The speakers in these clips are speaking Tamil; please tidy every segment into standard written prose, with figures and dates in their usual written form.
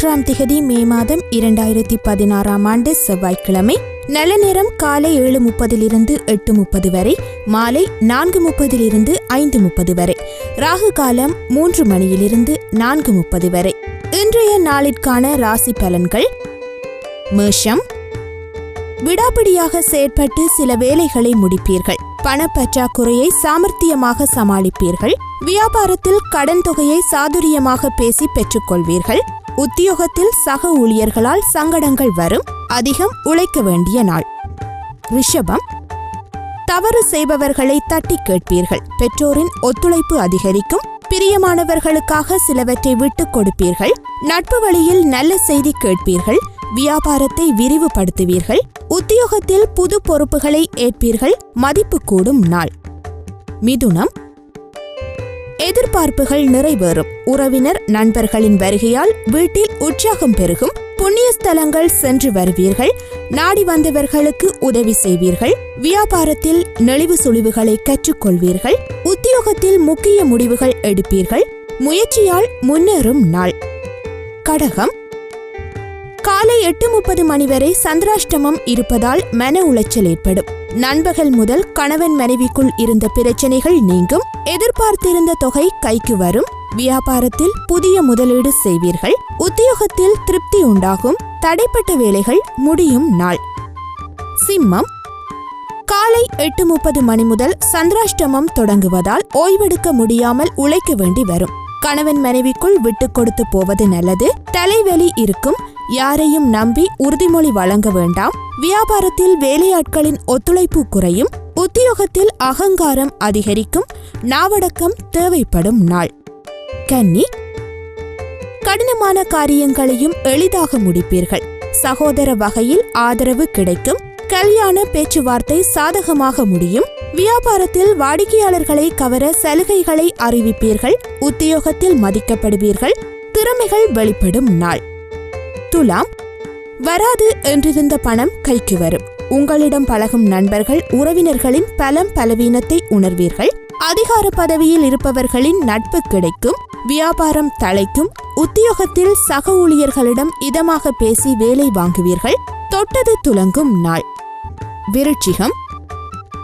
13 மே மாதம் 2016 செவ்வாய்க்கிழமை. நல்ல நேரம் காலை 7:30 8:30 வரை, மாலை 4:30 5:30 வரை. ராகு காலம் 3 மணியிலிருந்து 4:30 வரை. இன்றைய நாளிற்கான ராசி பலன்கள். மேஷம், விடாப்பிடியாக செயற்பட்டு சில வேலைகளை முடிப்பீர்கள். பணப்பற்றாக்குறையை சாமர்த்தியமாக சமாளிப்பீர்கள். வியாபாரத்தில் கடன் தொகையை சாதுரியமாக பேசி பெற்றுக்கொள்வீர்கள். உத்தியோகத்தில் சக ஊழியர்களால் சங்கடங்கள் வரும். அதிகம் உழைக்க வேண்டிய நாள். ரிஷபம், தவறு செய்பவர்களை தட்டி கேட்பீர்கள். பெற்றோரின் ஒத்துழைப்பு அதிகரிக்கும். பிரியமானவர்களுக்காக சிலவற்றை விட்டுக் கொடுப்பீர்கள். நட்பு வழியில் நல்ல செய்தி கேட்பீர்கள். வியாபாரத்தை விரிவுபடுத்துவீர்கள். உத்தியோகத்தில் புது பொறுப்புகளை ஏற்பீர்கள். மதிப்பு கூடும் நாள். மிதுனம், எதிர்பார்ப்புகள் நிறைவேறும். உறவினர் நண்பர்களின் வருகையால் வீட்டில் உற்சாகம் பெருகும். புண்ணிய ஸ்தலங்கள் சென்று வருவீர்கள். நாடி வந்தவர்களுக்கு உதவி செய்வீர்கள். வியாபாரத்தில் நெளிவு சுழிவுகளை கற்றுக்கொள்வீர்கள். உத்தியோகத்தில் முக்கிய முடிவுகள் எடுப்பீர்கள். முயற்சியால் முன்னேறும் நாள். கடகம், காலை 8:30 மணி வரை சந்திராஷ்டமம் இருப்பதால் மன உளைச்சல் ஏற்படும். நண்பகல் முதல் கணவன் மனைவிக்குள் இருந்த பிரச்சனைகள் நீங்கும். எதிர்பார்த்திருந்த தொகை கைக்கு வரும். வியாபாரத்தில் புதிய முதலீடு செய்வீர்கள். உத்தியோகத்தில் திருப்தி உண்டாகும். தடைப்பட்ட வேலைகள் முடியும் நாள். சிம்மம், காலை 8:30 மணி முதல் சந்திராஷ்டமம் தொடங்குவதால் ஓய்வெடுக்க முடியாமல் உழைக்க வேண்டி வரும். கணவன் மனைவிக்குள் விட்டு கொடுத்து போவது நல்லது. தலைவலி இருக்கும். யாரையும் நம்பி உறுதிமொழி வழங்க வேண்டாம். வியாபாரத்தில் வேலையாட்களின் ஒத்துழைப்பு குறையும். உத்தியோகத்தில் அகங்காரம் அதிகரிக்கும். நாவடக்கம் தேவைப்படும் நாள். கன்னி, கடினமான காரியங்களையும் எளிதாக முடிப்பீர்கள். சகோதர வகையில் ஆதரவு கிடைக்கும். கல்யாண பேச்சுவார்த்தை சாதகமாக முடியும். வியாபாரத்தில் வாடிக்கையாளர்களை கவர சலுகைகளை அறிவிப்பீர்கள். உத்தியோகத்தில் மதிக்கப்படுவீர்கள். திறமைகள் வெளிப்படும் நாள். துலாம், வராது என்றிருந்த பணம் கைக்கு வரும். உங்களிடம் பழகும் நண்பர்கள் உறவினர்களின் பலம் பலவீனத்தை உணர்வீர்கள். அதிகார பதவியில் இருப்பவர்களின் நட்பு கிடைக்கும். வியாபாரம் தழைக்கும். உத்தியோகத்தில் சக ஊழியர்களிடம் இதமாக பேசி வேலை வாங்குவீர்கள். தொட்டது துலங்கும் நாள். விருச்சிகம்,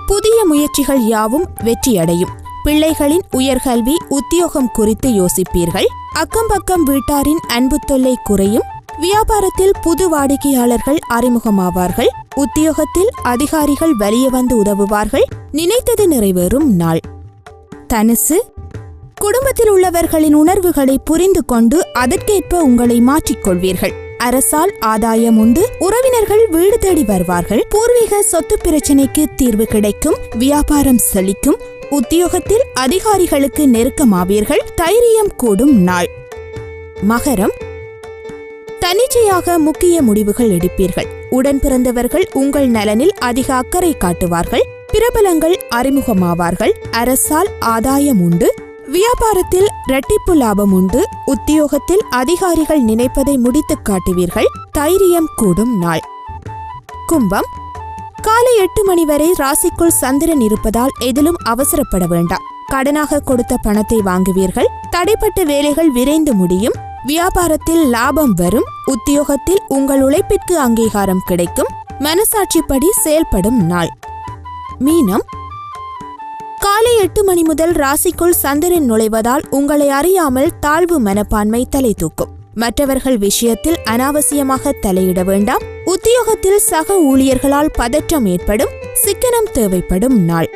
புதிய முயற்சிகள் யாவும் வெற்றியடையும். பிள்ளைகளின் உயர்கல்வி உத்தியோகம் குறித்து யோசிப்பீர்கள். அக்கம்பக்கம் வீட்டாரின் அன்பு தொல்லை குறையும். வியாபாரத்தில் புது வாடிக்கையாளர்கள் அறிமுகமாவார்கள். உத்தியோகத்தில் அதிகாரிகள் வெளியே வந்து உதவுவார்கள். நினைத்தது நிறைவேறும் நாள். தனுசு, குடும்பத்தில் உள்ளவர்களின் உணர்வுகளை புரிந்து கொண்டு அதற்கேற்ப உங்களை மாற்றிக்கொள்வீர்கள். அரசால் ஆதாயம் உண்டு. உறவினர்கள் வீடு தேடி வருவார்கள். பூர்வீக சொத்து பிரச்சனைக்கு தீர்வு கிடைக்கும். வியாபாரம் செழிக்கும். உத்தியோகத்தில் அதிகாரிகளுக்கு நெருக்கமாவீர்கள். தைரியம் கூடும் நாள். மகரம், தனிச்சையாக முக்கிய முடிவுகள் எடுப்பீர்கள். உடன் பிறந்தவர்கள் உங்கள் நலனில் அதிக அக்கறை காட்டுவார்கள். பிரபலங்கள் அறிமுகமாவார்கள். அரசால் ஆதாயம் உண்டு. வியாபாரத்தில் இரட்டிப்பு லாபம் உண்டு. உத்தியோகத்தில் அதிகாரிகள் நினைப்பதை முடித்து காட்டுவீர்கள். தைரியம் கூடும் நாள். கும்பம், காலை 8 மணி வரை ராசிக்குள் சந்திரன் இருப்பதால் எதிலும் அவசரப்பட வேண்டாம். கடனாக கொடுத்த பணத்தை வாங்குவீர்கள். தடைப்பட்ட வேலைகள் விரைந்து முடியும். வியாபாரத்தில் லாபம் வரும். உத்தியோகத்தில் உங்கள் உழைப்பிற்கு அங்கீகாரம் கிடைக்கும். மனசாட்சிப்படி செயல்படும் நாள். மீனம், காலை 8 மணி முதல் ராசிக்குள் சந்திரன் நுழைவதால் உங்களை அறியாமல் தாழ்வு மனப்பான்மை தலை தூக்கும். மற்றவர்கள் விஷயத்தில் அனாவசியமாக தலையிட வேண்டாம். உத்தியோகத்தில் சக ஊழியர்களால் பதற்றம் ஏற்படும். சிக்கனம் தேவைப்படும் நாள்.